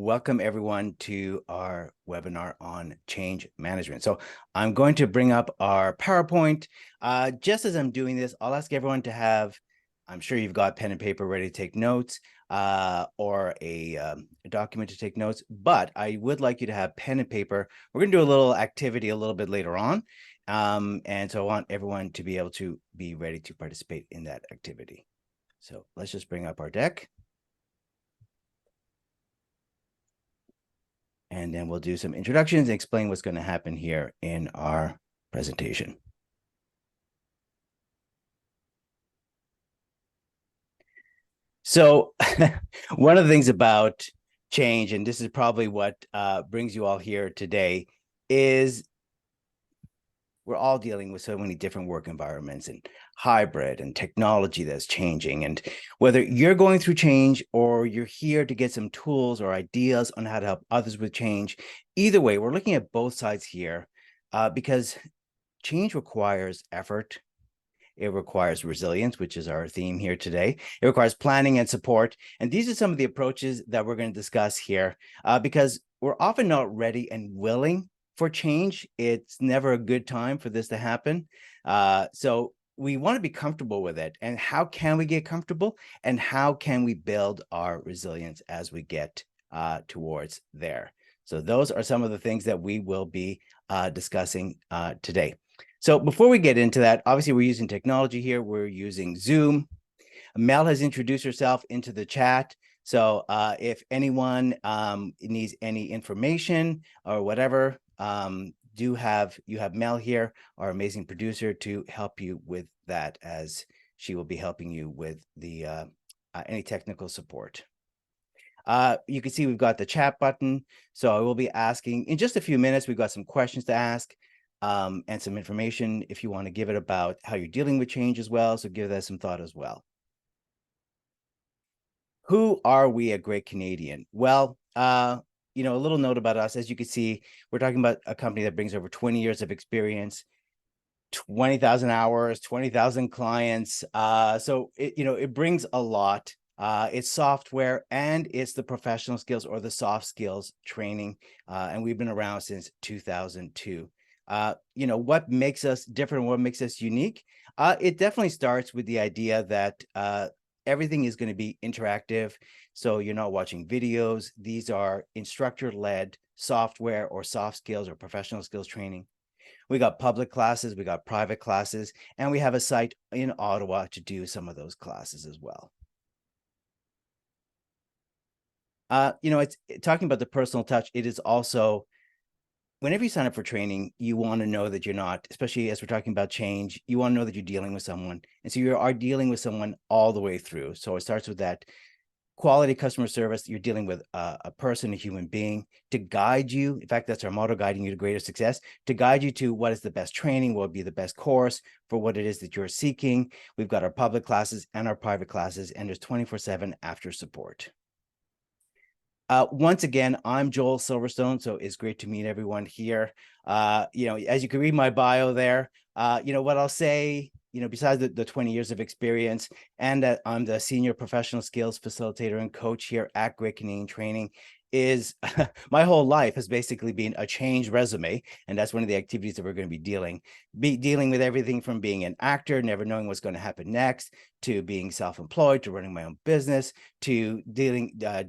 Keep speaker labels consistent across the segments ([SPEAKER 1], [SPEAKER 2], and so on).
[SPEAKER 1] Welcome everyone to our webinar on change management. So I'm going to bring up our PowerPoint. Just as I'm doing this, I'll ask everyone to have, I'm sure you've got pen and paper ready to take notes or a document to take notes, but I would like you to have pen and paper. We're going to do a little activity a little bit later on. And so I want everyone to be able to be ready to participate in that activity. So let's just bring up our deck. And then we'll do some introductions and explain what's going to happen here in our presentation. So one of the things about change, and this is probably what brings you all here today, is we're all dealing with so many different work environments and hybrid and technology that's changing. And whether you're going through change or you're here to get some tools or ideas on how to help others with change, either way, we're looking at both sides here because change requires effort. It requires resilience, which is our theme here today. It requires planning and support. And these are some of the approaches that we're going to discuss here because we're often not ready and willing for change. It's never a good time for this to happen. So we want to be comfortable with it. And how can we get comfortable? And how can we build our resilience as we get towards there? So those are some of the things that we will be discussing today. So before we get into that, obviously we're using technology here. We're using Zoom. Mel has introduced herself into the chat. So if anyone needs any information or whatever, you have Mel here, our amazing producer, to help you with that, as she will be helping you with the any technical support. You can see we've got the chat button. So I will be asking in just a few minutes. We've got some questions to ask and some information if you want to give it about how you're dealing with change as well. So give that some thought as well. Who are we at Great Canadian? Well, you know, a little note about us. As you can see, we're talking about a company that brings over 20 years of experience, 20,000 hours, 20,000 clients. So it brings a lot. It's software and it's the professional skills or the soft skills training. And we've been around since 2002. What makes us different, what makes us unique? It definitely starts with the idea that everything is going to be interactive. So you're not watching videos. These are instructor-led software or soft skills or professional skills training. We got public classes, we got private classes, and we have a site in Ottawa to do some of those classes as well. It's talking about the personal touch. It is also, whenever you sign up for training, you want to know that you're not, especially as we're talking about change, you want to know that you're dealing with someone. And so you are dealing with someone all the way through. So it starts with that quality customer service. You're dealing with a person, a human being, to guide you. In fact, that's our motto, guiding you to greater success, to guide you to what is the best training, what would be the best course for what it is that you're seeking. We've got our public classes and our private classes, and there's 24/7 after support. Once again, I'm Joel Silverstone, so it's great to meet everyone here. As you can read my bio there, what I'll say, besides the 20 years of experience and that I'm the senior professional skills facilitator and coach here at Great Canadian Training, is my whole life has basically been a change resume. And that's one of the activities that we're going to be dealing with everything from being an actor, never knowing what's going to happen next, to being self-employed, to running my own business, to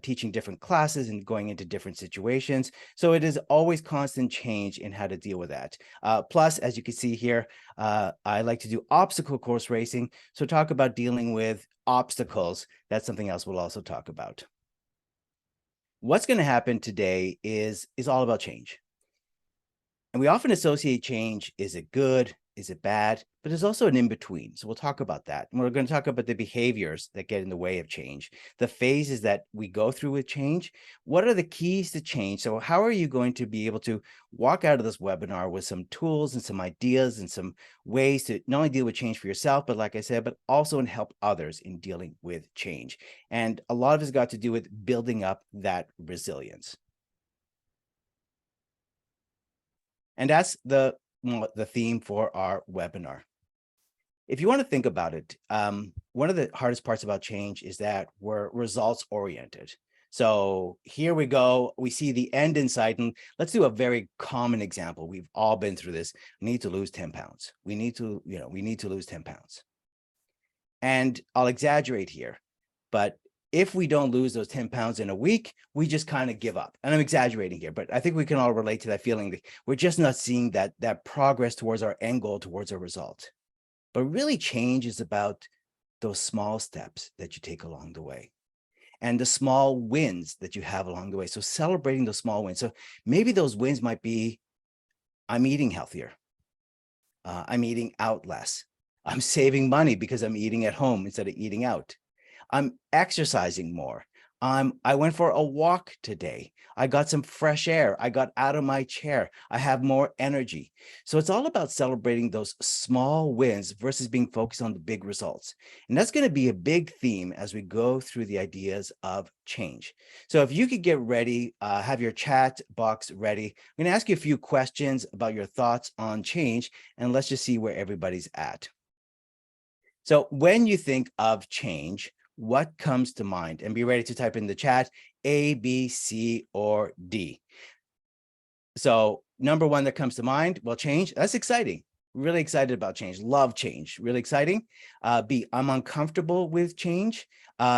[SPEAKER 1] teaching different classes and going into different situations. So it is always constant change in how to deal with that. Plus, as you can see here, I like to do obstacle course racing. So talk about dealing with obstacles. That's something else we'll also talk about. What's going to happen today is all about change. And we often associate change. Is it good? Is it bad? But there's also an in-between. So we'll talk about that. And we're going to talk about the behaviors that get in the way of change, the phases that we go through with change. What are the keys to change? So how are you going to be able to walk out of this webinar with some tools and some ideas and some ways to not only deal with change for yourself, but like I said, but also in help others in dealing with change. And a lot of it's got to do with building up that resilience. And that's the theme for our webinar. If you want to think about it, one of the hardest parts about change is that we're results oriented. So here we go. We see the end in sight. And let's do a very common example. We've all been through this. We need to lose 10 pounds. We need to, we need to lose 10 pounds. And I'll exaggerate here, but if we don't lose those 10 pounds in a week, we just kind of give up. And I'm exaggerating here, but I think we can all relate to that feeling that we're just not seeing that progress towards our end goal, towards our result. But really, change is about those small steps that you take along the way and the small wins that you have along the way. So celebrating those small wins. So maybe those wins might be, I'm eating healthier. I'm eating out less. I'm saving money because I'm eating at home instead of eating out. I'm exercising more. I went for a walk today. I got some fresh air. I got out of my chair. I have more energy. So it's all about celebrating those small wins versus being focused on the big results. And that's going to be a big theme as we go through the ideas of change. So if you could get ready, have your chat box ready. I'm going to ask you a few questions about your thoughts on change, and let's just see where everybody's at. So when you think of change, what comes to mind? And be ready to type in the chat A, B, C, or D. So number one that comes to mind, well, change, that's exciting. Really excited about change. Love change. Really exciting. B, I'm uncomfortable with change.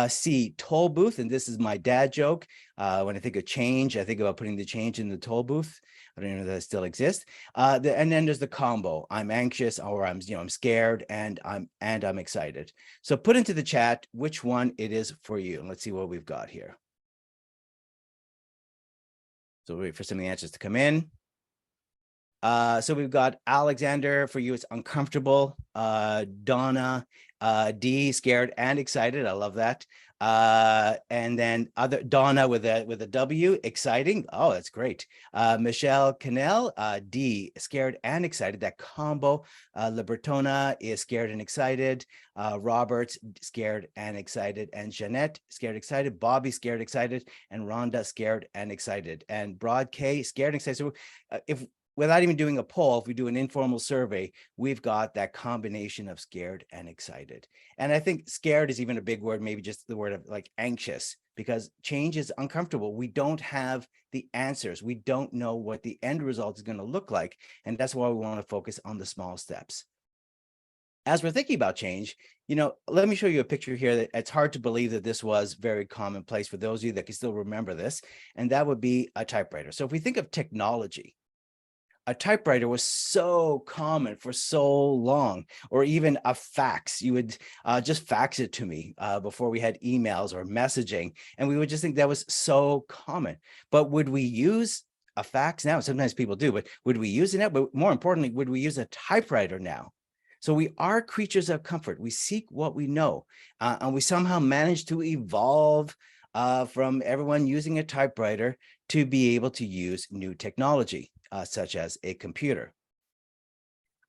[SPEAKER 1] C, toll booth. And this is my dad joke. When I think of change, I think about putting the change in the toll booth. I don't know if that still exists. And then there's the combo. I'm anxious, or I'm scared, and I'm excited. So put into the chat which one it is for you. And let's see what we've got here. So we'll wait for some of the answers to come in. So we've got Alexander, for you, it's uncomfortable. Donna, D, scared and excited. I love that. And then other Donna with a W, exciting. Oh, that's great. Michelle Cannell, D, scared and excited. That combo. Libertona is scared and excited. Robert, scared and excited. And Jeanette, scared, excited. Bobby, scared, excited. And Rhonda, scared and excited. And Broad K, scared and excited. So if without even doing a poll, if we do an informal survey, we've got that combination of scared and excited. And I think scared is even a big word, maybe just the word of like anxious, because change is uncomfortable. We don't have the answers. We don't know what the end result is going to look like. And that's why we want to focus on the small steps. As we're thinking about change, let me show you a picture here that it's hard to believe that this was very commonplace for those of you that can still remember this, and that would be a typewriter. So if we think of technology, a typewriter was so common for so long, or even a fax. You would just fax it to me before we had emails or messaging, and we would just think that was so common. But would we use a fax now? Sometimes people do, but would we use it now? But more importantly, would we use a typewriter now? So we are creatures of comfort. We seek what we know, and we somehow manage to evolve from everyone using a typewriter to be able to use new technology, such as a computer.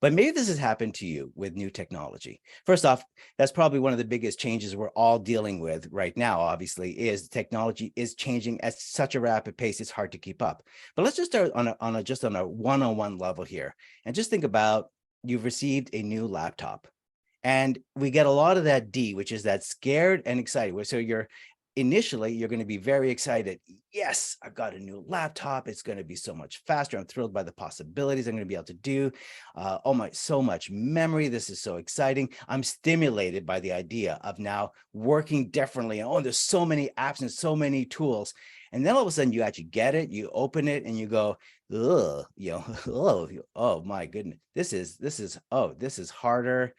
[SPEAKER 1] But maybe this has happened to you with new technology. First off, that's probably one of the biggest changes we're all dealing with right now, obviously, is technology is changing at such a rapid pace, it's hard to keep up. But let's just start on a one-on-one level here, and just think about, you've received a new laptop. And we get a lot of that D, which is that scared and excited. So initially, you're going to be very excited. Yes, I've got a new laptop. It's going to be so much faster. I'm thrilled by the possibilities I'm going to be able to do. So much memory. This is so exciting. I'm stimulated by the idea of now working differently. Oh, there's so many apps and so many tools. And then all of a sudden you actually get it, you open it and you go, ugh, oh my goodness, this is harder.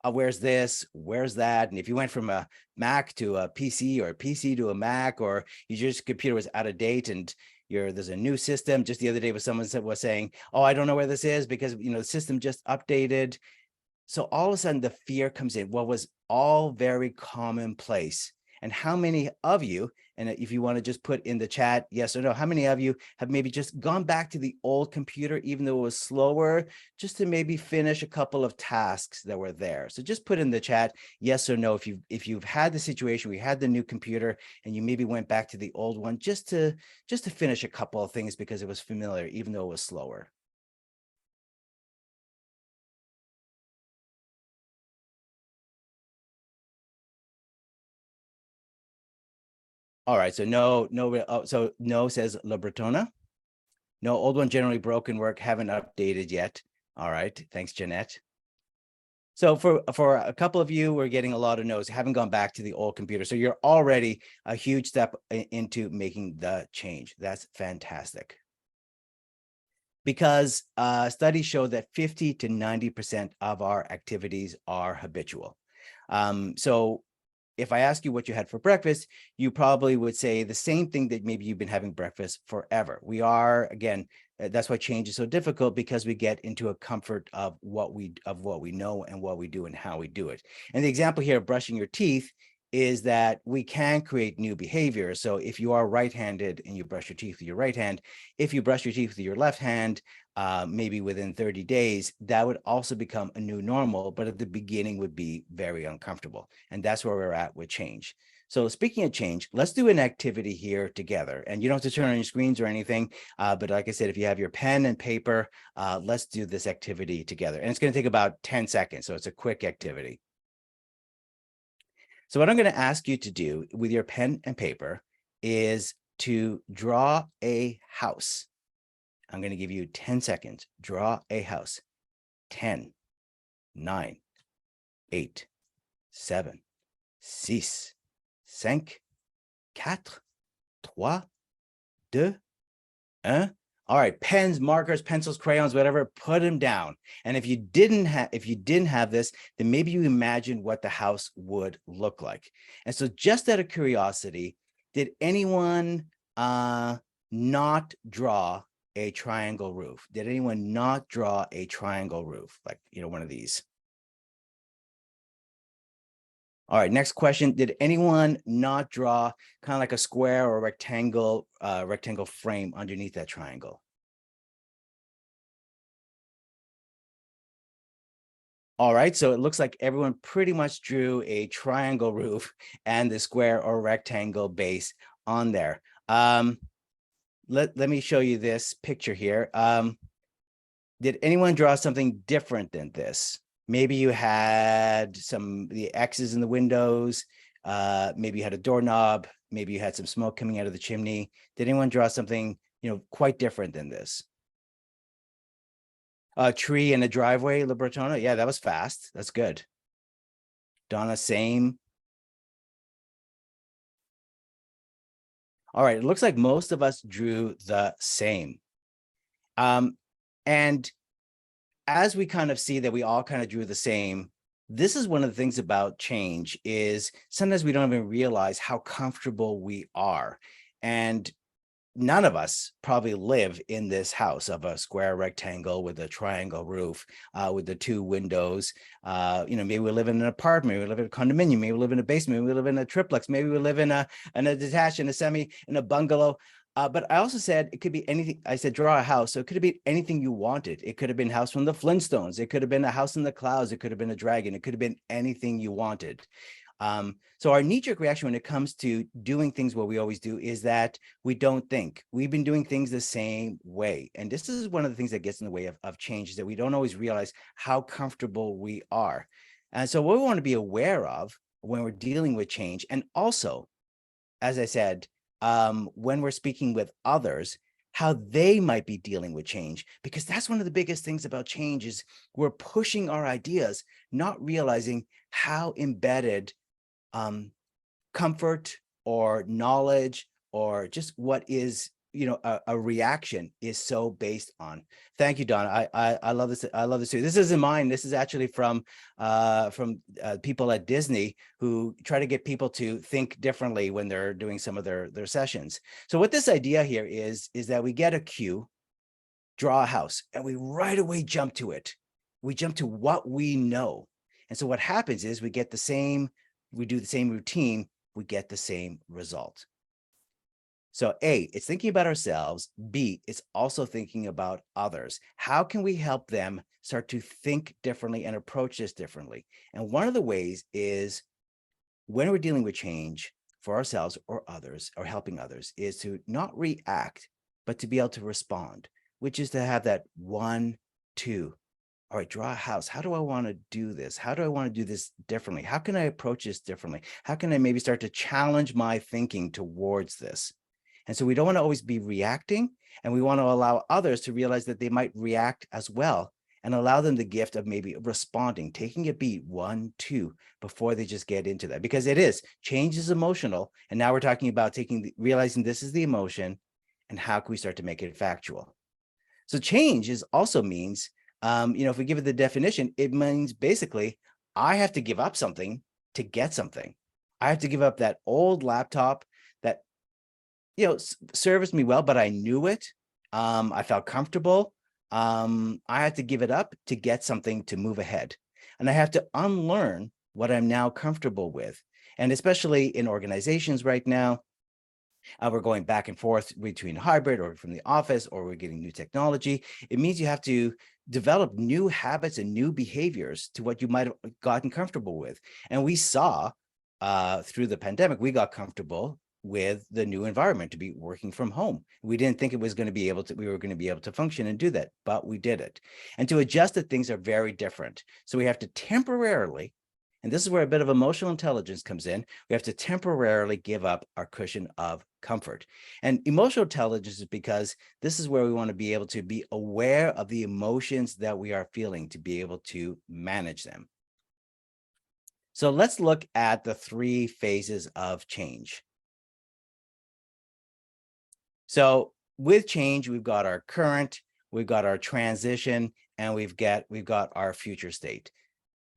[SPEAKER 1] Where's this, where's that? And if you went from a Mac to a PC, or a PC to a Mac, or your computer was out of date and there's a new system. Just the other day, someone was saying, oh, I don't know where this is because the system just updated. So all of a sudden the fear comes in. What was all very commonplace. And how many of you, and if you want to just put in the chat, yes or no, how many of you have maybe just gone back to the old computer, even though it was slower, just to maybe finish a couple of tasks that were there? So just put in the chat, yes or no, if you've had the situation where you had the new computer and you maybe went back to the old one just to finish a couple of things because it was familiar, even though it was slower. All right, so no, so no says La Bretona. No, old one generally broken work, haven't updated yet. All right, thanks, Jeanette. So for a couple of you, we're getting a lot of no's, haven't gone back to the old computer. So you're already a huge step into making the change. That's fantastic. Because studies show that 50 to 90% of our activities are habitual. So if I ask you what you had for breakfast, you probably would say the same thing that maybe you've been having breakfast forever. We are, again, that's why change is so difficult, because we get into a comfort of what we know and what we do and how we do it. And the example here of brushing your teeth is that we can create new behavior. So if you are right-handed and you brush your teeth with your right hand, if you brush your teeth with your left hand, maybe within 30 days, that would also become a new normal, but at the beginning would be very uncomfortable. And that's where we're at with change. So speaking of change, let's do an activity here together. And you don't have to turn on your screens or anything, but like I said, if you have your pen and paper, let's do this activity together. And it's going to take about 10 seconds, so it's a quick activity. So what I'm going to ask you to do with your pen and paper is to draw a house. I'm going to give you 10 seconds. Draw a house. 10, 9, 8, 7, 6, 5, 4, 3, 2, 1. All right, pens, markers, pencils, crayons, whatever, put them down. And if you didn't have this, then maybe you imagine what the house would look like. And so just out of curiosity, did anyone not draw a triangle roof? Did anyone not draw a triangle roof? Like, one of these. All right, next question. Did anyone not draw kind of like a square or a rectangle frame underneath that triangle? All right, so it looks like everyone pretty much drew a triangle roof and the square or rectangle base on there. Let me show you this picture here. Did anyone draw something different than this? Maybe you had the X's in the windows. Maybe you had a doorknob. Maybe you had some smoke coming out of the chimney. Did anyone draw something, quite different than this? A tree and a driveway, Libertona. Yeah, that was fast. That's good. Donna, same. All right, it looks like most of us drew the same. And as we kind of see that we all kind of drew the same, this is one of the things about change is sometimes we don't even realize how comfortable we are. And none of us probably live in this house of a square rectangle with a triangle roof, with the two windows. Maybe we live in an apartment, maybe we live in a condominium, maybe we live in a basement, maybe we live in a triplex, maybe we live in a detached, in a semi, in a bungalow. But I also said it could be anything. I said draw a house, so it could have been anything you wanted. It could have been a house from the Flintstones. It could have been a house in the clouds. It could have been a dragon. It could have been anything you wanted. So our knee-jerk reaction when it comes to doing things what we always do is that we don't think. We've been doing things the same way. And this is one of the things that gets in the way of change, is that we don't always realize how comfortable we are. And so what we want to be aware of when we're dealing with change, and also, as I said, when we're speaking with others, how they might be dealing with change, because that's one of the biggest things about change is we're pushing our ideas, not realizing how embedded comfort or knowledge or just what is a reaction is so based on. Thank you, Donna. I love this. I love this too. This isn't mine. This is actually from people at Disney who try to get people to think differently when they're doing some of their sessions. So what this idea here is that we get a cue, draw a house, and we right away jump to it. We jump to what we know. And so what happens is we do the same routine, we get the same result. So A, it's thinking about ourselves. B, it's also thinking about others. How can we help them start to think differently and approach this differently? And one of the ways is when we're dealing with change for ourselves or others or helping others is to not react, but to be able to respond, which is to have that 1, 2, all right, draw a house. How do I want to do this? How do I want to do this differently? How can I approach this differently? How can I maybe start to challenge my thinking towards this? And so we don't want to always be reacting, and we want to allow others to realize that they might react as well, and allow them the gift of maybe responding, taking a beat, 1, 2, before they just get into that. Because change is emotional. And now we're talking about realizing this is the emotion, and how can we start to make it factual? So change also means, if we give it the definition, it means basically, I have to give up something to get something. I have to give up that old laptop that, serviced me well, but I knew it. I felt comfortable. I had to give it up to get something to move ahead. And I have to unlearn what I'm now comfortable with. And especially in organizations right now, we're going back and forth between hybrid or from the office, or we're getting new technology. It means you have to develop new habits and new behaviors to what you might have gotten comfortable with. And we saw through the pandemic, we got comfortable with the new environment to be working from home. We didn't think we were going to be able to function and do that, but we did it. And to adjust that, things are very different. So we have to temporarily, and this is where a bit of emotional intelligence comes in, we have to temporarily give up our cushion of comfort. And emotional intelligence is because this is where we want to be able to be aware of the emotions that we are feeling, to be able to manage them. So let's look at the 3 phases of change. So with change, we've got our current, we've got our transition, and we've got our future state.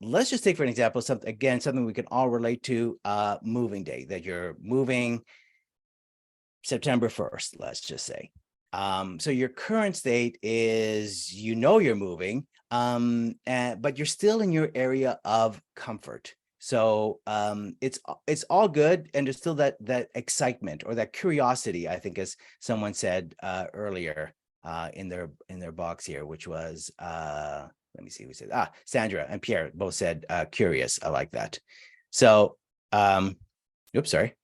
[SPEAKER 1] Let's just take for an example, something we can all relate to, moving day, that you're moving September 1st, let's just say. So your current state is, you're moving, but you're still in your area of comfort. So it's all good, and there's still that excitement or that curiosity, I think, as someone said earlier in their box here, which was let me see who said, Sandra and Pierre both said curious. I like that. So oops, sorry.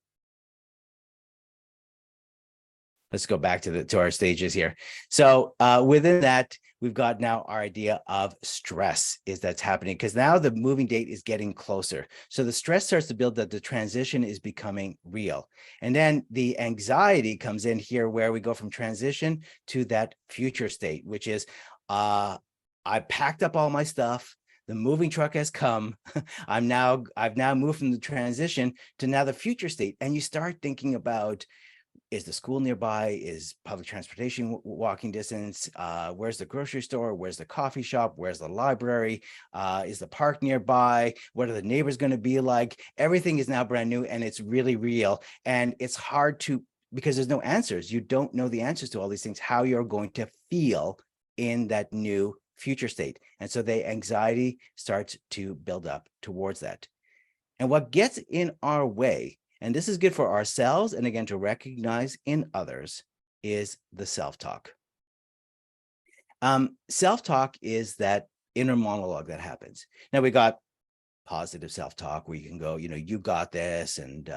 [SPEAKER 1] Let's go back to our stages here. So within that, we've got now our idea of stress that's happening, because now the moving date is getting closer. So the stress starts to build that the transition is becoming real. And then the anxiety comes in here, where we go from transition to that future state, which is, I packed up all my stuff. The moving truck has come. I've now moved from the transition to now the future state. And you start thinking about, is the school nearby? Is public transportation walking distance? Where's the grocery store? Where's the coffee shop? Where's the library? Is the park nearby? What are the neighbors going to be like? Everything is now brand new, and it's really real. And it's hard because there's no answers. You don't know the answers to all these things, how you're going to feel in that new future state. And so the anxiety starts to build up towards that. And what gets in our way, and this is good for ourselves, and again, to recognize in others, is the self-talk. Self-talk is that inner monologue that happens. Now, we got positive self-talk where you can go, you got this, and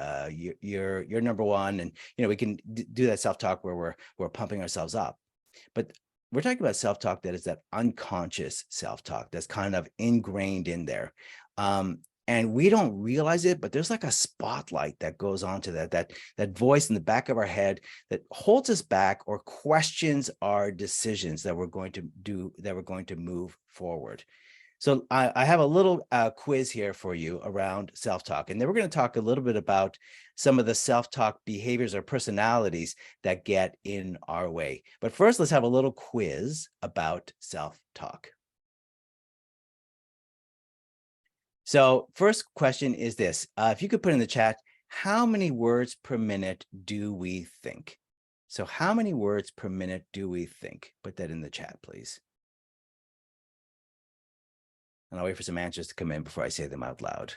[SPEAKER 1] you're number one, and we can do that self-talk where we're pumping ourselves up. But we're talking about self-talk that is that unconscious self-talk that's kind of ingrained in there. And we don't realize it, but there's like a spotlight that goes on to that voice in the back of our head that holds us back or questions our decisions that we're going to do, that we're going to move forward. So I have a little quiz here for you around self-talk, and then we're going to talk a little bit about some of the self-talk behaviors or personalities that get in our way. But first, let's have a little quiz about self-talk. So first question is this. If you could put in the chat, how many words per minute do we think? So how many words per minute do we think? Put that in the chat, please. And I'll wait for some answers to come in before I say them out loud.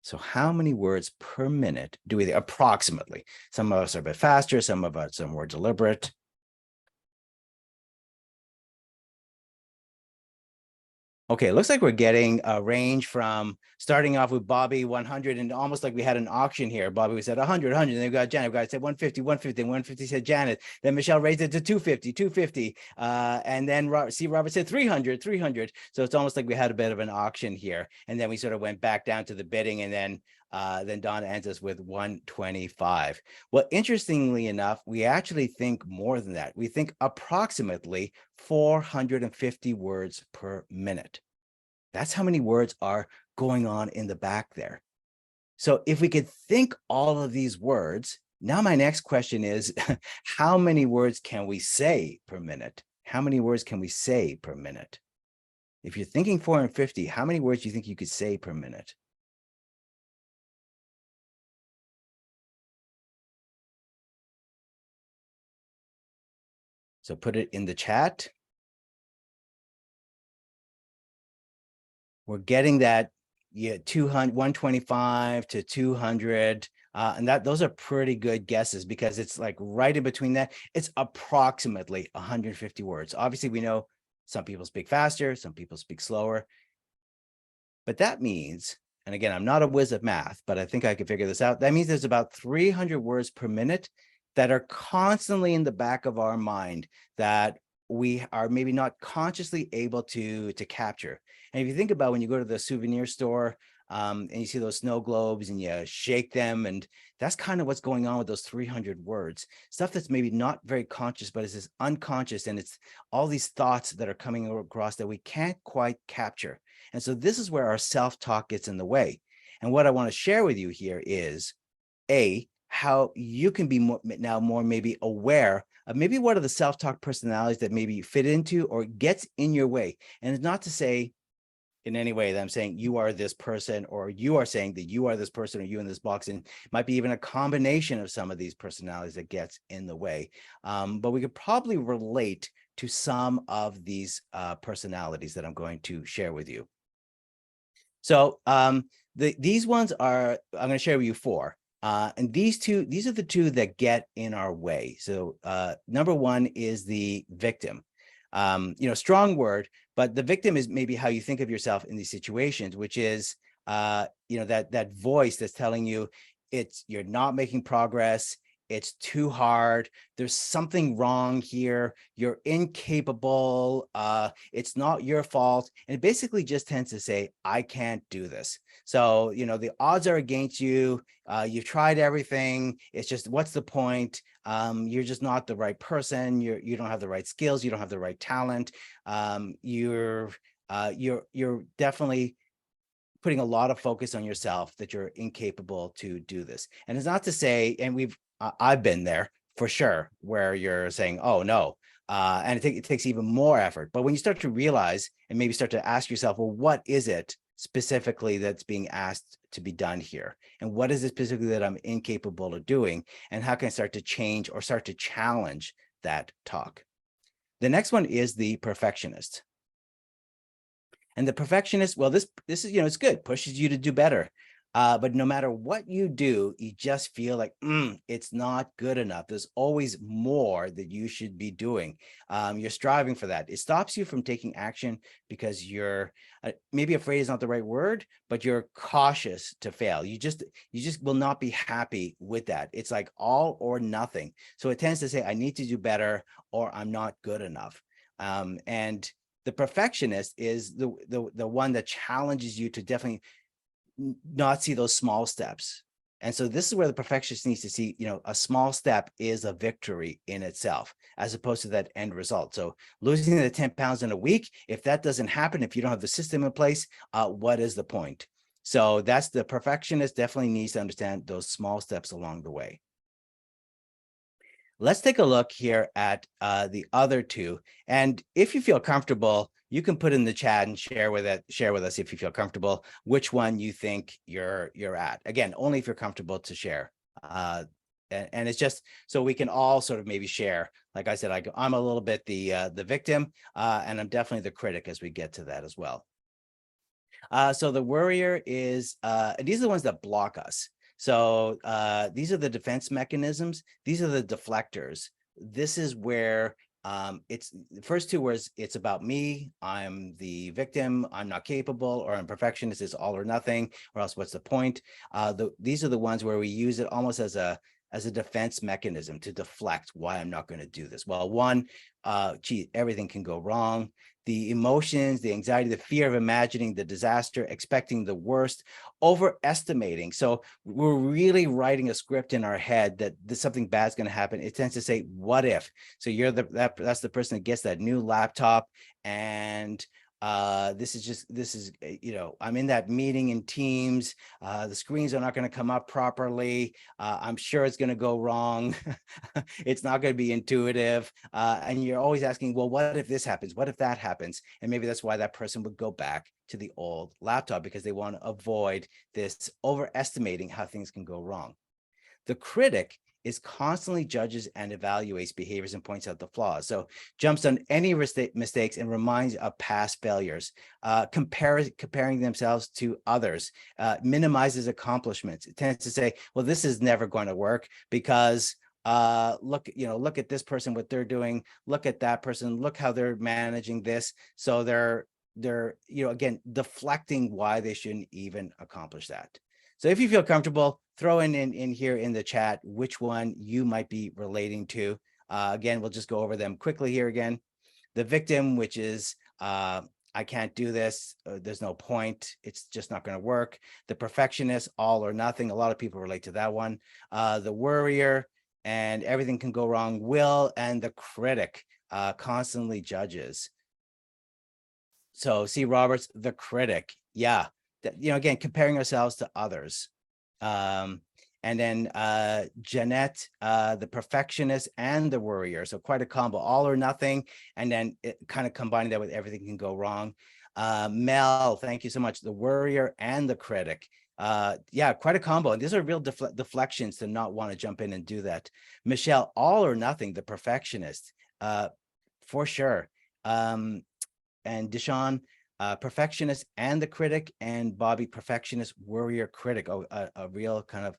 [SPEAKER 1] So how many words per minute do we think? Approximately? Some of us are a bit faster, some of us are more deliberate. Okay, it looks like we're getting a range from starting off with Bobby 100 and almost like we had an auction here. Bobby was at 100, 100, and then we got Janet. We got said 150, 150, and 150 said Janet. Then Michelle raised it to 250, 250. And then Robert said 300, 300. So it's almost like we had a bit of an auction here. And then we sort of went back down to the bidding, and then Donna ends us with 125. Well, interestingly enough, we actually think more than that. We think approximately 450 words per minute. That's how many words are going on in the back there. So if we could think all of these words, now my next question is, how many words can we say per minute? How many words can we say per minute? If you're thinking 450, how many words do you think you could say per minute? So put it in the chat. We're getting that, yeah, 200, 125 to 200. And those are pretty good guesses because it's like right in between that. It's approximately 150 words. Obviously, we know some people speak faster, some people speak slower. But that means, and again, I'm not a whiz at math, but I think I can figure this out. That means there's about 300 words per minute that are constantly in the back of our mind that we are maybe not consciously able to capture. And if you think about when you go to the souvenir store and you see those snow globes and you shake them, and that's kind of what's going on with those 300 words, stuff that's maybe not very conscious, but it's this unconscious, and it's all these thoughts that are coming across that we can't quite capture. And so this is where our self-talk gets in the way. And what I want to share with you here is how you can be more maybe aware of maybe what are the self-talk personalities that maybe you fit into or gets in your way. And it's not to say in any way that I'm saying you are this person, or you are saying that you are this person, or you in this box, and it might be even a combination of some of these personalities that gets in the way. But we could probably relate to some of these personalities that I'm going to share with you. So these ones are, I'm going to share with you four. And these are the two that get in our way. So number one is the victim. Strong word, but the victim is maybe how you think of yourself in these situations, which is, that voice that's telling you you're not making progress. It's too hard. There's something wrong here. You're incapable. It's not your fault. And it basically just tends to say, I can't do this. So, the odds are against you. You've tried everything. It's just, what's the point? You're just not the right person. You don't have the right skills. You don't have the right talent. You're definitely putting a lot of focus on yourself, that you're incapable to do this. And it's not to say, and I've been there for sure, where you're saying, oh no, and it takes even more effort. But when you start to realize and maybe start to ask yourself, well, what is it specifically that's being asked to be done here? And what is it specifically that I'm incapable of doing? And how can I start to change or start to challenge that talk? The next one is the perfectionist. And the perfectionist, well, this is, it's good, pushes you to do better. But no matter what you do, you just feel like it's not good enough. There's always more that you should be doing. You're striving for that. It stops you from taking action because you're maybe afraid is not the right word, but you're cautious to fail. You just will not be happy with that. It's like all or nothing. So it tends to say, I need to do better, or I'm not good enough. And the perfectionist is the one that challenges you to definitely not see those small steps. And so this is where the perfectionist needs to see, a small step is a victory in itself, as opposed to that end result. So losing the 10 pounds in a week, if that doesn't happen, if you don't have the system in place, what is the point? So that's the perfectionist definitely needs to understand those small steps along the way. Let's take a look here at the other two. And if you feel comfortable, you can put in the chat and share with us if you feel comfortable, which one you think you're at. Again, only if you're comfortable to share. And it's just so we can all sort of maybe share. Like I said, I'm a little bit the victim, and I'm definitely the critic as we get to that as well. So the worrier is, these are the ones that block us. So these are the defense mechanisms. These are the deflectors. This is where It's the first two words, it's about me, I'm the victim, I'm not capable, or I'm perfectionist, it's all or nothing, or else what's the point? These are the ones where we use it almost as a defense mechanism to deflect why I'm not going to do this. Well, one, gee, everything can go wrong. The emotions, the anxiety, the fear of imagining the disaster, expecting the worst, overestimating. So we're really writing a script in our head that something bad's going to happen. It tends to say, what if? So you're that's the person that gets that new laptop, and this is I'm in that meeting in Teams, the screens are not going to come up properly, I'm sure it's going to go wrong. It's not going to be intuitive, and you're always asking, well, what if this happens, what if that happens? And maybe that's why that person would go back to the old laptop, because they want to avoid this overestimating how things can go wrong. The critic is constantly judges and evaluates behaviors and points out the flaws. So jumps on any mistakes and reminds of past failures, comparing themselves to others, minimizes accomplishments. It tends to say, well, this is never going to work because look at this person, what they're doing, look at that person, look how they're managing this. So they're again, deflecting why they shouldn't even accomplish that. So if you feel comfortable, throw in here in the chat which one you might be relating to. Again, we'll just go over them quickly here again. The victim, which is I can't do this, there's no point, it's just not going to work. The perfectionist, all or nothing, a lot of people relate to that one. The worrier, and everything can go wrong, will, and the critic, constantly judges. So see, Roberts, the critic, yeah, again, comparing ourselves to others. And then Jeanette, the perfectionist and the worrier. So quite a combo, all or nothing. And then kind of combining that with everything can go wrong. Mel, thank you so much. The worrier and the critic. Yeah, quite a combo. And these are real deflections to not want to jump in and do that. Michelle, all or nothing, the perfectionist, for sure. And Deshaun, perfectionist and the critic, and Bobby, perfectionist, worrier, critic. Oh, a real kind of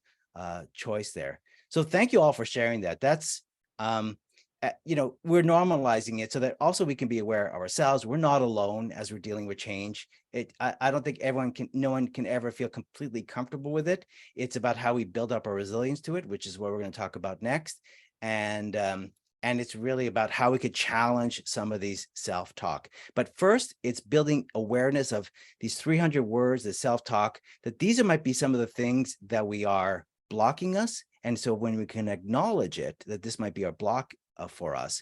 [SPEAKER 1] choice there. So thank you all for sharing that. That's we're normalizing it so that also we can be aware of ourselves. We're not alone as we're dealing with change. I don't think no one can ever feel completely comfortable with it. It's about how we build up our resilience to it, which is what we're going to talk about next. And it's really about how we could challenge some of these self-talk. But first, it's building awareness of these 300 words, the self-talk, that these might be some of the things that we are blocking us. And so when we can acknowledge it, that this might be a block for us,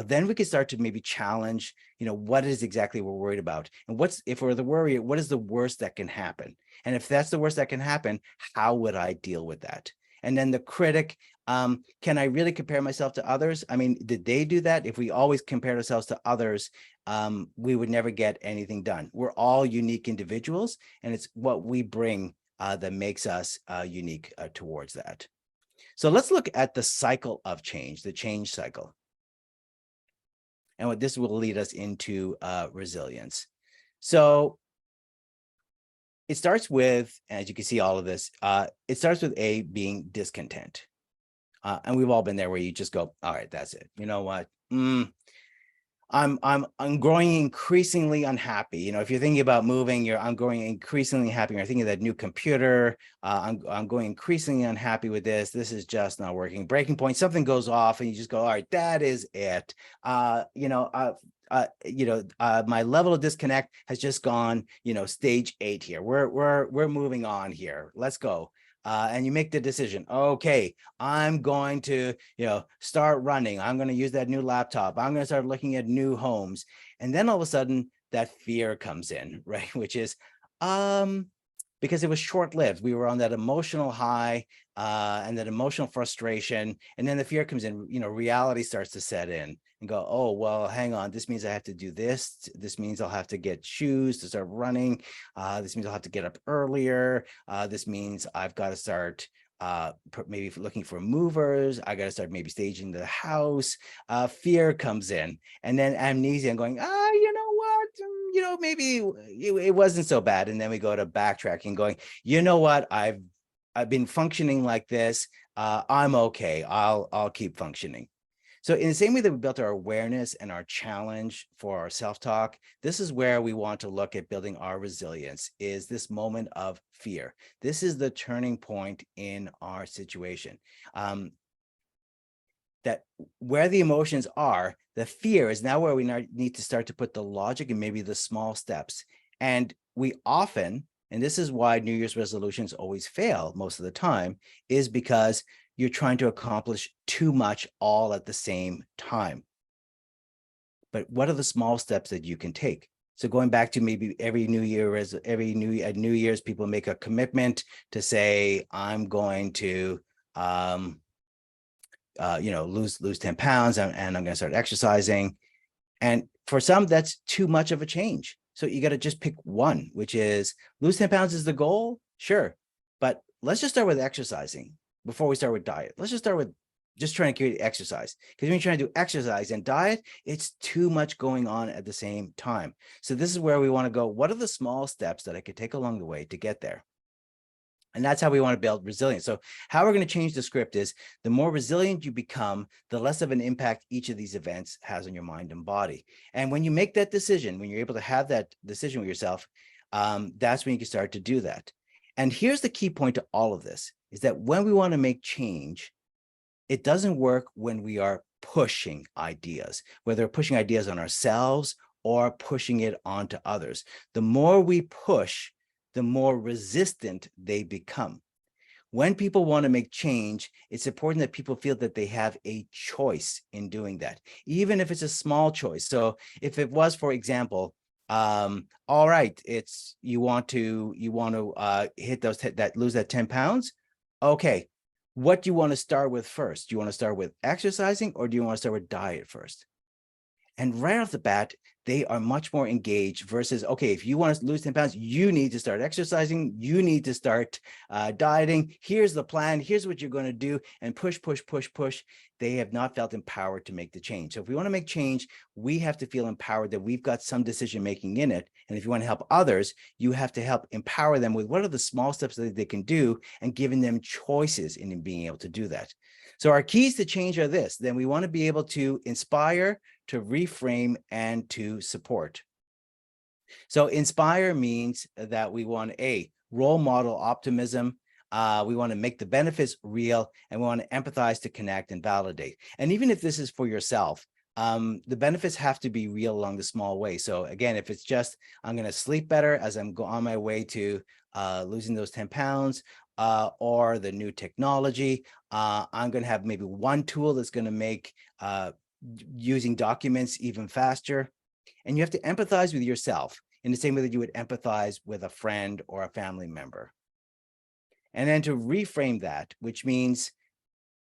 [SPEAKER 1] then we can start to maybe challenge, what is exactly we're worried about? And if we're the worrier, what is the worst that can happen? And if that's the worst that can happen, how would I deal with that? And then the critic, can I really compare myself to others? I mean, did they do that? If we always compared ourselves to others, we would never get anything done. We're all unique individuals, and it's what we bring that makes us unique towards that. So let's look at the cycle of change, the change cycle. And what this will lead us into resilience. So it starts with, as you can see all of this, it starts with being discontent. And we've all been there where you just go, all right, that's it. You know what? I'm growing increasingly unhappy. If you're thinking about moving, I'm growing increasingly happy. You're thinking of that new computer. I'm going increasingly unhappy with this. This is just not working. Breaking point, something goes off and you just go, all right, that is it. My level of disconnect has just gone, stage 8 here. We're moving on here. Let's go. And you make the decision, okay, I'm going to, start running. I'm going to use that new laptop. I'm going to start looking at new homes. And then all of a sudden that fear comes in, right? Which is, because it was short-lived. We were on that emotional high and that emotional frustration. And then the fear comes in, reality starts to set in and go, oh, well, hang on. This means I have to do this. This means I'll have to get shoes to start running. This means I'll have to get up earlier. This means I've got to start maybe looking for movers. I got to start maybe staging the house. Fear comes in, and then amnesia and going, you know what? Maybe it wasn't so bad. And then we go to backtracking, going, you know what? I've been functioning like this. I'm okay. I'll keep functioning. So in the same way that we built our awareness and our challenge for our self-talk, this is where we want to look at building our resilience, is this moment of fear. This is the turning point in our situation. That where the emotions are, the fear is now where we need to start to put the logic and maybe the small steps. And we often, and this is why New Year's resolutions always fail most of the time, is because you're trying to accomplish too much all at the same time. But what are the small steps that you can take? So going back to maybe every New Year, at New Year's, people make a commitment to say, I'm going to, lose 10 pounds and I'm going to start exercising. And for some, that's too much of a change. So you got to just pick one, which is lose 10 pounds is the goal. Sure. But let's just start with exercising before we start with diet. Let's just start with just trying to create exercise, because when you're trying to do exercise and diet, it's too much going on at the same time. So this is where we want to go. What are the small steps that I could take along the way to get there? And that's how we want to build resilience. So how we're going to change the script is the more resilient you become, the less of an impact each of these events has on your mind and body. And when you make that decision, when you're able to have that decision with yourself, that's when you can start to do that. And here's the key point to all of this, is that when we want to make change, it doesn't work when we are pushing ideas, whether we're pushing ideas on ourselves or pushing it onto others. The more we push, the more resistant they become. When people want to make change, it's important that people feel that they have a choice in doing that, even if it's a small choice. So if it was, for example, all right, it's you want to hit lose that 10 pounds. Okay, what do you want to start with first? Do you want to start with exercising, or do you want to start with diet first? And right off the bat, they are much more engaged versus, okay, if you want to lose 10 pounds, you need to start exercising. You need to start dieting. Here's the plan. Here's what you're going to do. And push, push, push, push. They have not felt empowered to make the change. So if we want to make change, we have to feel empowered that we've got some decision making in it. And if you want to help others, you have to help empower them with what are the small steps that they can do, and giving them choices in being able to do that. So our keys to change are this. Then we want to be able to inspire, to reframe, and to support. So inspire means that we want role model optimism. We want to make the benefits real, and we want to empathize, to connect and validate. And even if this is for yourself, the benefits have to be real along the small way. So again, if it's just, I'm going to sleep better as I'm on my way to losing those 10 pounds, or the new technology, I'm going to have maybe one tool that's going to make using documents even faster. And you have to empathize with yourself in the same way that you would empathize with a friend or a family member. And then to reframe that, which means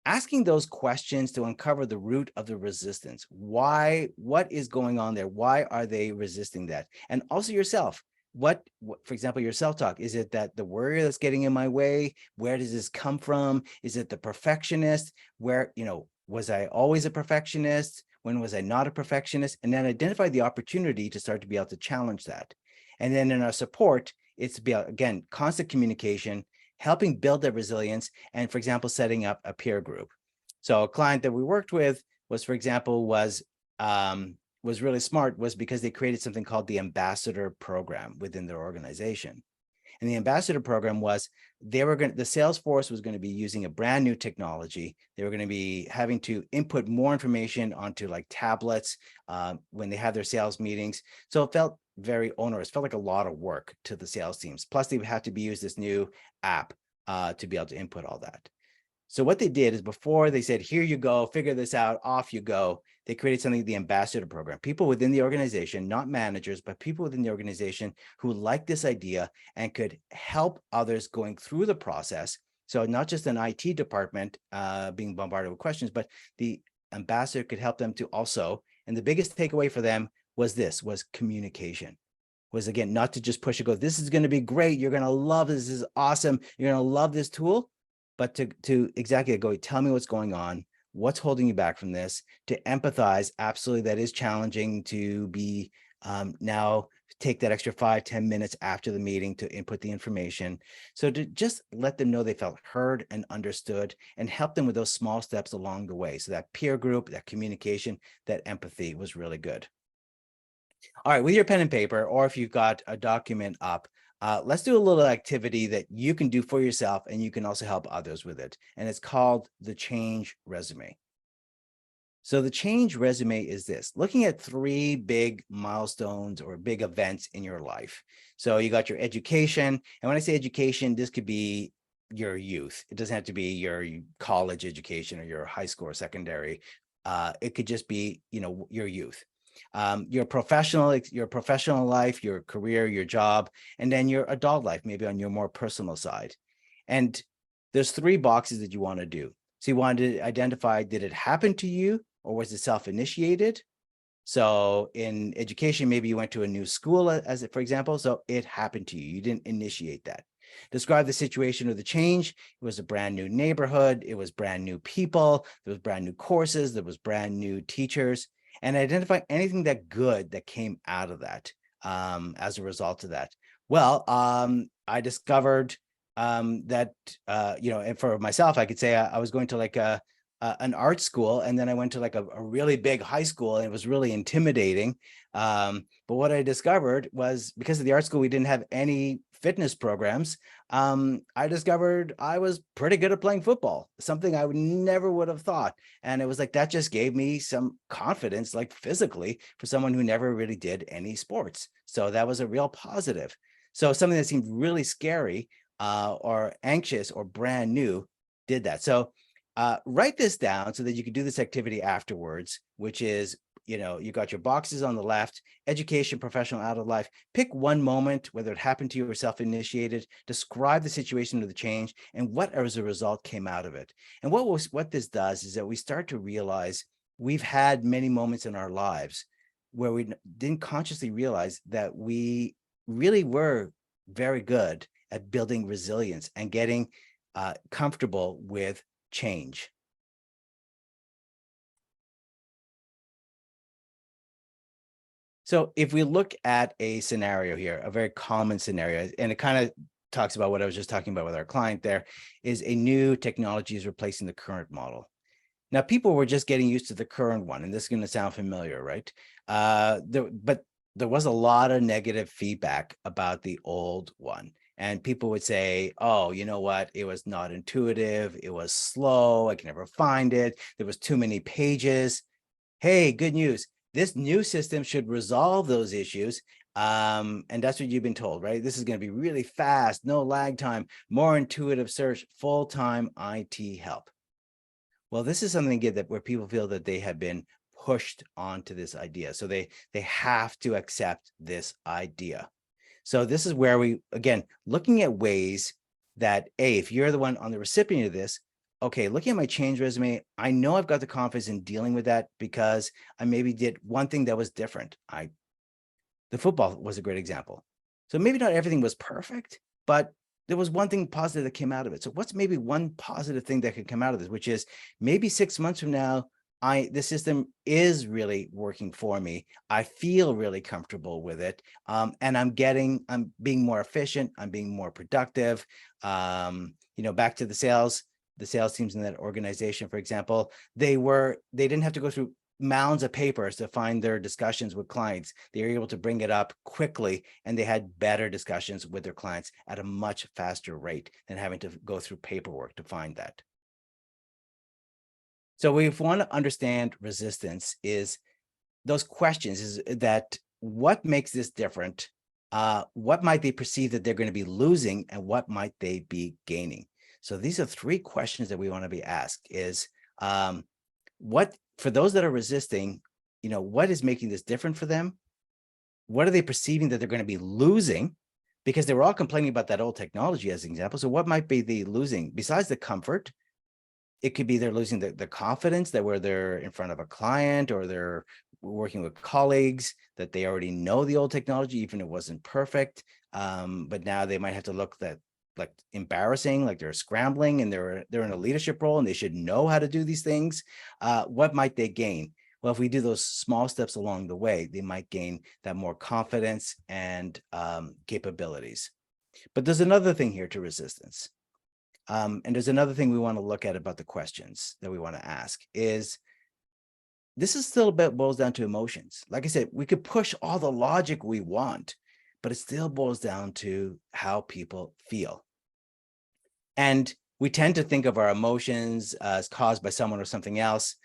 [SPEAKER 1] asking those questions to uncover the root of the resistance. Why? What is going on there? Why are they resisting that? And also yourself. What, for example, your self-talk, is it that the worry that's getting in my way? Where does this come from? Is it the perfectionist? Where, was I always a perfectionist? When was I not a perfectionist? And then identify the opportunity to start to be able to challenge that. And then in our support, it's to be, again, constant communication, helping build that resilience, and, for example, setting up a peer group. So a client that we worked with was, for example, was really smart, was because they created something called the ambassador program within their organization. And the ambassador program was, the sales force was going to be using a brand new technology. They were going to be having to input more information onto like tablets when they had their sales meetings. So it felt very onerous, felt like a lot of work to the sales teams. Plus they had to use this new app to be able to input all that. So what they did is, before they said, here you go, figure this out, off you go, they created something, the ambassador program. People within the organization, not managers, but people within the organization who liked this idea and could help others going through the process. So not just an IT department being bombarded with questions, but the ambassador could help them to also, and the biggest takeaway for them was communication. Was, again, not to just push it, go, this is going to be great, you're going to love this is awesome, you're going to love this tool, but to exactly go, tell me what's going on, what's holding you back from this, to empathize. Absolutely, that is challenging to be Now take that extra 5-10 minutes after the meeting to input the information. So to just let them know they felt heard and understood, and help them with those small steps along the way. So that peer group, that communication, that empathy was really good. All right, with your pen and paper, or if you've got a document up, let's do a little activity that you can do for yourself, and you can also help others with it. And it's called the change resume. So the change resume is this: looking at 3 big milestones or big events in your life. So you got your education. And when I say education, this could be your youth. It doesn't have to be your college education or your high school or secondary. It could just be, your youth. Your professional life, your career, your job, and then your adult life, maybe on your more personal side. And there's 3 boxes that you want to do. So you want to identify, did it happen to you, or was it self-initiated? So in education, maybe you went to a new school, for example, so it happened to you. You didn't initiate that. Describe the situation or the change. It was a brand new neighborhood. It was brand new people. There was brand new courses. There was brand new teachers. And identify anything that good that came out of that as a result of that. Well, I discovered that, and for myself, I could say I was going to like an art school, and then I went to like a really big high school, and it was really intimidating. But what I discovered was, because of the art school, we didn't have any fitness programs. I discovered I was pretty good at playing football, something I never would have thought. And it was like, that just gave me some confidence, like physically, for someone who never really did any sports. So that was a real positive. So something that seemed really scary or anxious or brand new did that. So write this down so that you can do this activity afterwards, which is, you got your boxes on the left: education, professional, out of life. Pick one moment, whether it happened to you or self-initiated, describe the situation of the change and what as a result came out of it. And what this does is that we start to realize we've had many moments in our lives where we didn't consciously realize that we really were very good at building resilience and getting comfortable with change. So if we look at a scenario here, a very common scenario, and it kind of talks about what I was just talking about with our client, there is a new technology is replacing the current model. Now, people were just getting used to the current one, and this is going to sound familiar, right? But there was a lot of negative feedback about the old one. And people would say, oh, you know what? It was not intuitive. It was slow. I can never find it. There was too many pages. Hey, good news. This new system should resolve those issues. And that's what you've been told, right? This is going to be really fast, no lag time, more intuitive search, full-time IT help. Well, this is something that where people feel that they have been pushed onto this idea. So they have to accept this idea. So this is where we, again, looking at ways that, if you're the one on the recipient of this, okay, looking at my change resume, I know I've got the confidence in dealing with that because I maybe did one thing that was different. The football was a great example. So maybe not everything was perfect, but there was one thing positive that came out of it. So what's maybe one positive thing that could come out of this, which is maybe 6 months from now, the system is really working for me. I feel really comfortable with it. And I'm being more efficient. I'm being more productive. Back to the sales teams in that organization, for example, they didn't have to go through mounds of papers to find their discussions with clients. They were able to bring it up quickly, and they had better discussions with their clients at a much faster rate than having to go through paperwork to find that. So if we want to understand resistance, is those questions, is that what makes this different? What might they perceive that they're going to be losing, and what might they be gaining? So these are 3 questions that we want to be asked: is what, for those that are resisting, what is making this different for them? What are they perceiving that they're going to be losing? Because they were all complaining about that old technology as an example. So what might be the losing besides the comfort? It could be they're losing the confidence that where they're in front of a client or they're working with colleagues, that they already know the old technology, even if it wasn't perfect. But now they might have to look that like embarrassing, like they're scrambling and they're in a leadership role and they should know how to do these things. What might they gain? Well, if we do those small steps along the way, they might gain that more confidence and capabilities. But there's another thing here to resistance. And there's another thing we want to look at about the questions that we want to ask is, this is still a bit boils down to emotions. Like I said, we could push all the logic we want, but it still boils down to how people feel. And we tend to think of our emotions as caused by someone or something else.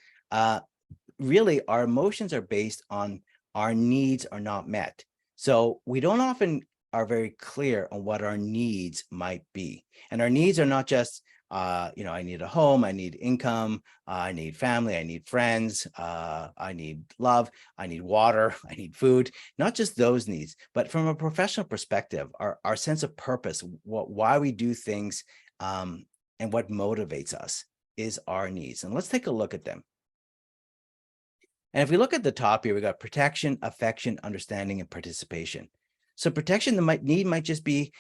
[SPEAKER 1] Really, our emotions are based on our needs are not met. So we don't often are very clear on what our needs might be. And our needs are not just, I need a home, I need income, I need family, I need friends, I need love, I need water, I need food, not just those needs, but from a professional perspective, our sense of purpose, why we do things, and what motivates us is our needs. And let's take a look at them. And if we look at the top here, we got protection, affection, understanding, and participation. So protection, the need might just be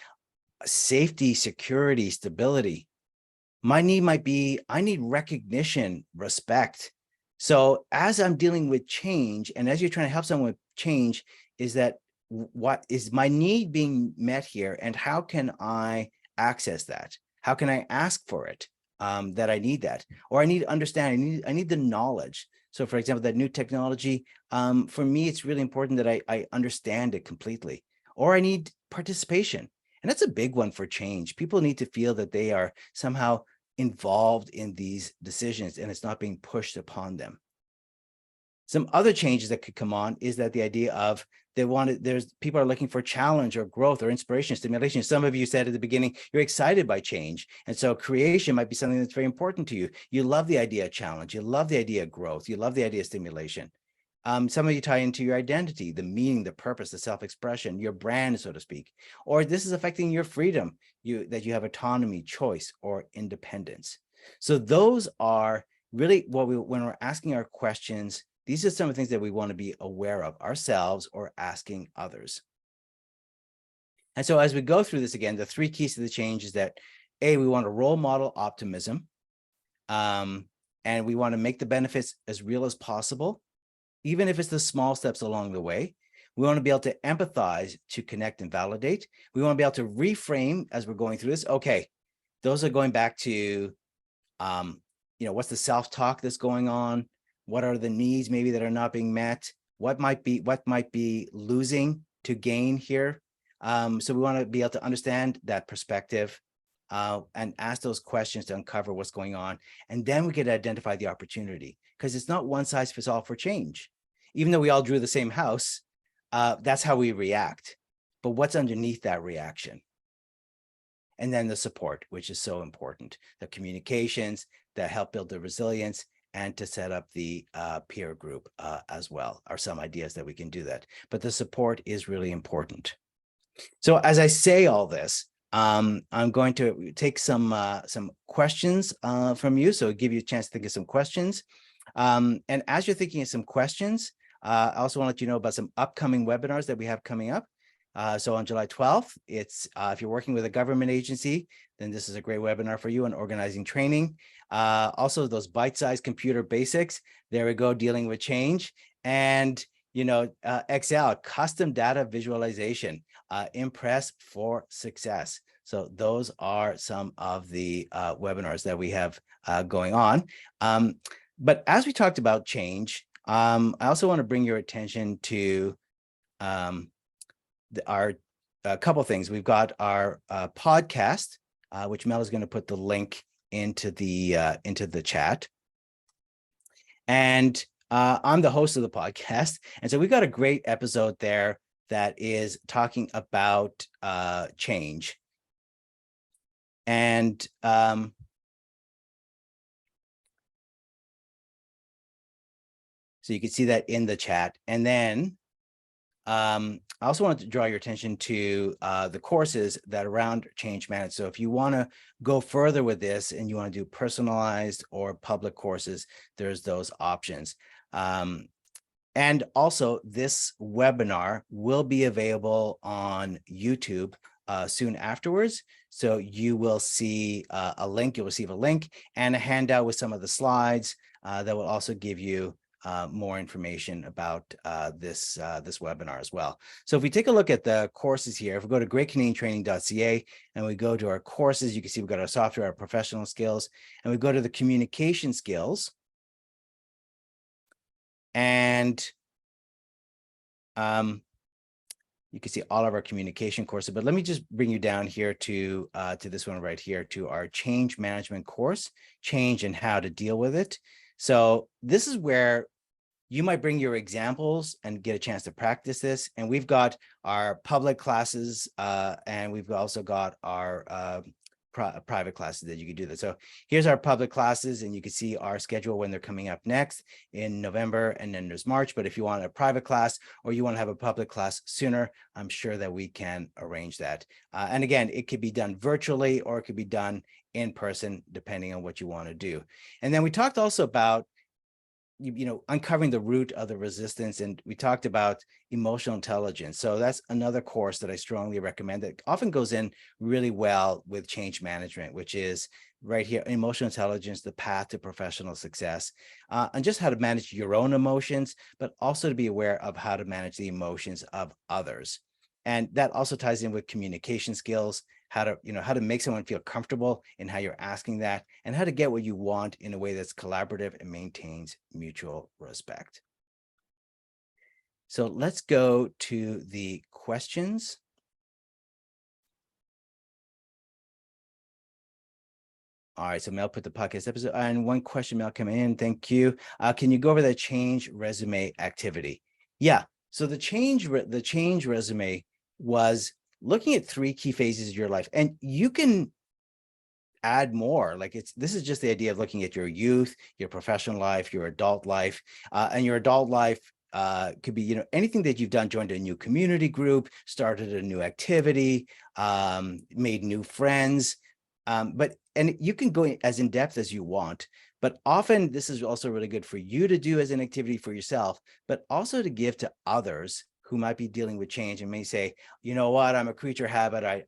[SPEAKER 1] safety, security, stability. My need might be, I need recognition, respect. So as I'm dealing with change, and as you're trying to help someone with change, is that what is my need being met here? And how can I access that? How can I ask for it? That I need that, or I need understanding, I need the knowledge. So for example, that new technology, for me, it's really important that I understand it completely, or I need participation. And that's a big one for change. People need to feel that they are somehow involved in these decisions and it's not being pushed upon them. Some other changes that could come on is that the idea of people are looking for challenge or growth or inspiration, stimulation. Some of you said at the beginning, you're excited by change. And so creation might be something that's very important to you. You love the idea of challenge. You love the idea of growth. You love the idea of stimulation. Some of you tie into your identity, the meaning, the purpose, the self-expression, your brand, so to speak. Or this is affecting your freedom, that you have autonomy, choice, or independence. So those are really when we're asking our questions, these are some of the things that we want to be aware of ourselves or asking others. And so as we go through this again, the three keys to the change is that, A, we want to role model optimism, and we want to make the benefits as real as possible, even if it's the small steps along the way. We want to be able to empathize, to connect and validate. We want to be able to reframe as we're going through this. Okay, those are going back to, what's the self-talk that's going on? What are the needs maybe that are not being met? What might be losing to gain here? So we want to be able to understand that perspective and ask those questions to uncover what's going on. And then we can identify the opportunity, because it's not one size fits all for change. Even though we all drew the same house, that's how we react. But what's underneath that reaction? And then the support, which is so important. The communications that help build the resilience, and to set up the peer group as well, are some ideas that we can do that. But the support is really important. So as I say all this, I'm going to take some questions from you. So give you a chance to think of some questions. And as you're thinking of some questions, I also want to let you know about some upcoming webinars that we have coming up. So on July 12th, it's if you're working with a government agency, then this is a great webinar for you on organizing training. Also, those bite-sized computer basics. There we go, dealing with change. And, Excel, custom data visualization, Impress for success. So those are some of the webinars that we have going on. But as we talked about change, I also want to bring your attention to our couple things. We've got our podcast, which Mel is going to put the link into the chat. And I'm the host of the podcast. And so we've got a great episode there that is talking about change. And so you can see that in the chat. And then I also wanted to draw your attention to the courses that are around change management. So if you want to go further with this and you want to do personalized or public courses, there's those options. And also this webinar will be available on YouTube soon afterwards. So you will see a link, you'll receive a link and a handout with some of the slides that will also give you more information about this webinar as well. So if we take a look at the courses here, if we go to greatcanadiantraining.ca and we go to our courses, you can see we've got our software, our professional skills, and we go to the communication skills. And you can see all of our communication courses, but let me just bring you down here to this one right here, to our change management course, change and how to deal with it. So this is where you might bring your examples and get a chance to practice this. And we've got our public classes and we've also got our private classes that you can do that. So here's our public classes, and you can see our schedule when they're coming up next in November, and then there's March. But if you want a private class or you want to have a public class sooner, I'm sure that we can arrange that. And again, it could be done virtually or it could be done in person, depending on what you want to do. And then we talked also about uncovering the root of the resistance. And we talked about emotional intelligence. So that's another course that I strongly recommend that often goes in really well with change management, which is right here, emotional intelligence, the path to professional success, and just how to manage your own emotions, but also to be aware of how to manage the emotions of others. And that also ties in with communication skills, how to make someone feel comfortable in how you're asking that, and how to get what you want in a way that's collaborative and maintains mutual respect. So let's go to the questions. All right, so Mel put the podcast episode, and one question, Mel, come in. Thank you. Can you go over the change resume activity? Yeah. So the change resume was looking at 3 key phases of your life, and you can add more. Like this is just the idea of looking at your youth, your professional life, your adult life, and your adult life could be anything that you've done: joined a new community group, started a new activity, made new friends. And you can go as in depth as you want, but often this is also really good for you to do as an activity for yourself, but also to give to others who might be dealing with change and may say, you know what, I'm a creature of habit.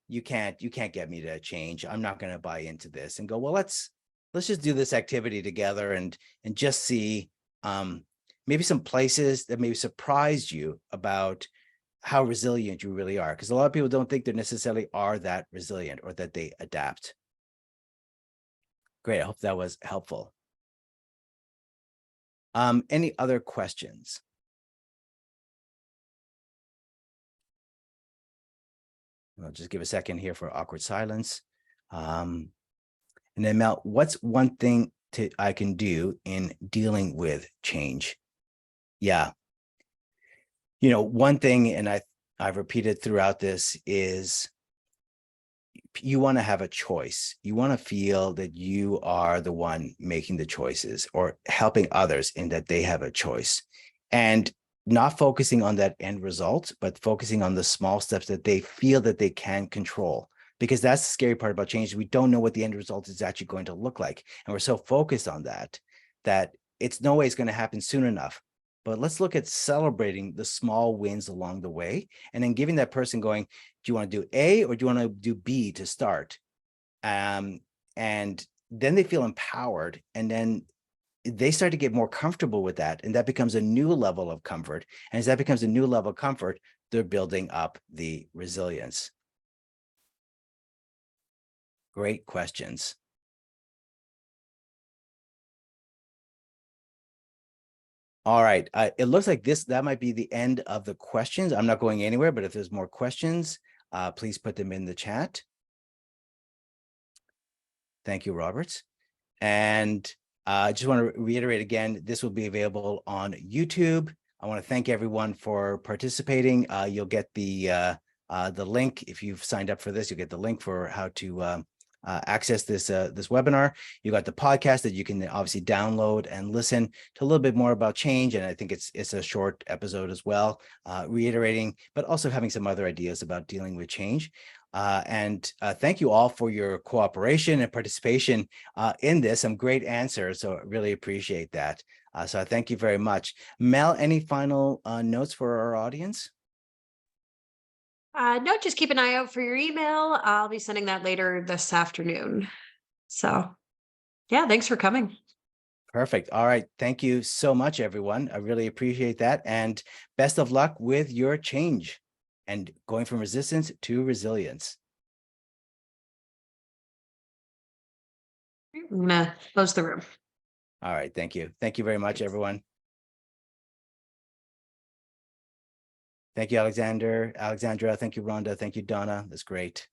[SPEAKER 1] You can't get me to change. I'm not going to buy into this. And go, well, let's just do this activity together and just see maybe some places that maybe surprised you about how resilient you really are. Because a lot of people don't think they necessarily are that resilient or that they adapt. Great. I hope that was helpful. Any other questions? I'll just give a second here for awkward silence. And then Mel, what's one thing I can do in dealing with change? Yeah. One thing, and I've repeated throughout this, is you want to have a choice. You want to feel that you are the one making the choices or helping others in that they have a choice, and not focusing on that end result, but focusing on the small steps that they feel that they can control. Because that's the scary part about change. We don't know what the end result is actually going to look like. And we're so focused on that it's no way it's going to happen soon enough. But let's look at celebrating the small wins along the way, and then giving that person going, do you want to do A or do you want to do B to start? And then they feel empowered, and then they start to get more comfortable with that. And that becomes a new level of comfort. And as that becomes a new level of comfort, they're building up the resilience. Great questions. All right. It looks like that might be the end of the questions. I'm not going anywhere, but if there's more questions, please put them in the chat. Thank you, Robert. And I just want to reiterate again, this will be available on YouTube. I want to thank everyone for participating. You'll get the link. If you've signed up for this, you'll get the link for how to access this webinar. You got the podcast that you can obviously download and listen to a little bit more about change. And I think it's a short episode as well, reiterating, but also having some other ideas about dealing with change. And thank you all for your cooperation and participation in this. Some great answers, so I really appreciate that. So I thank you very much. Mel, any final notes for our audience?
[SPEAKER 2] No, just keep an eye out for your email. I'll be sending that later this afternoon. So yeah, thanks for coming.
[SPEAKER 1] Perfect. All right. Thank you so much, everyone. I really appreciate that. And best of luck with your change and going from resistance to resilience.
[SPEAKER 2] I'm gonna close the room.
[SPEAKER 1] All right. Thank you. Thank you very much, everyone. Thank you, Alexandra. Thank you, Rhonda. Thank you, Donna. That's great.